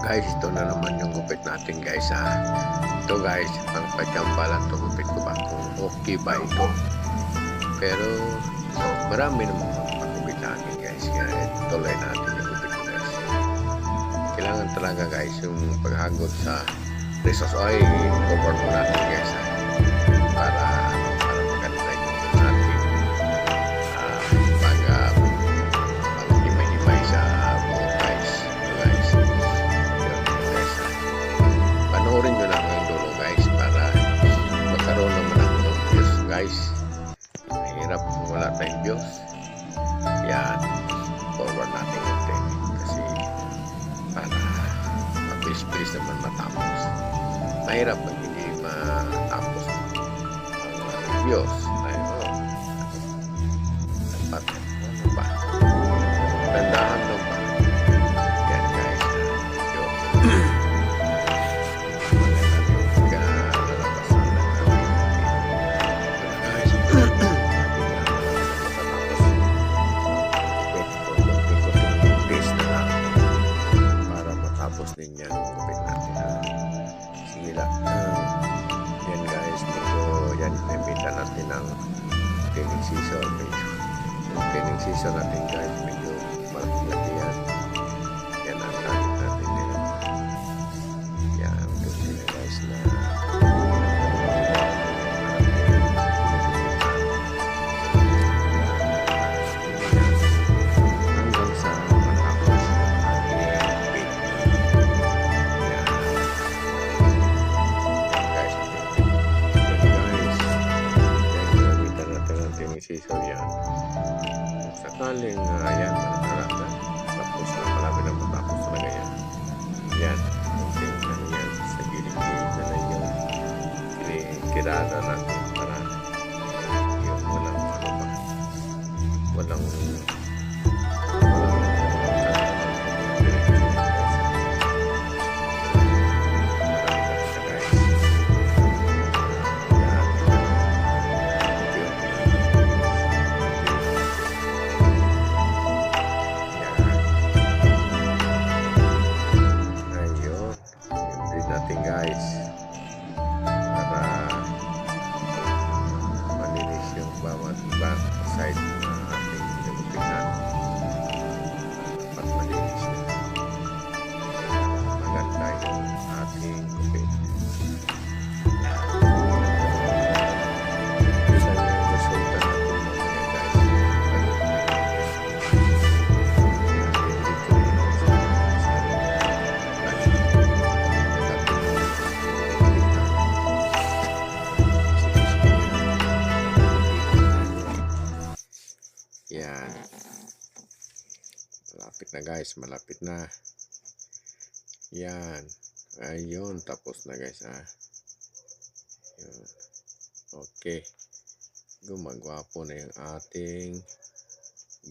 Guys, ito na naman yung gupit natin guys ha. Ito guys, pang pachamba lang ito gupit ko ba kung okay ba ito. Pero marami namang magpagupit sa akin guys. Kaya tuloy natin yung gupit ko guys. Kailangan talaga guys yung paghagod sa resource oil. Cover mo natin guys ha. Para maganda yung natin. Pag-himay-himay sa buo guys. Guys. Panoorin nyo lang ang dulo guys para magkaroon naman ako ng views guys. Mahirap kung wala tayong views. Yan, forward natin konti kasi para mabilis-bilis naman matapos. Mahirap pag hindi matapos ang views. Ayun, dapat ano ba? Tandahan lang ba? Yan guys. Tapos din yan gupit natin sige lang yan guys medyo yan nabita natin ng cleaning season yung cleaning season natin guys medyo malaki yan yan ang natin natin yan gusto na guys na season yan. Sakaling yan, marami tapos na marami na matapos talaga yan. Yan, okay lang yan. Sa gilid-gilid na lang yung kirada natin para yung walang ano ba, walang natin guys para malinis yung bawat side ng ating nilupitan dapat malinis na maganda yung ating gupit isa na yung resulta natin mamaya guys yan malapit na guys, malapit na yan, ayun tapos na guys yun. Okay, gumagwapo na yung ating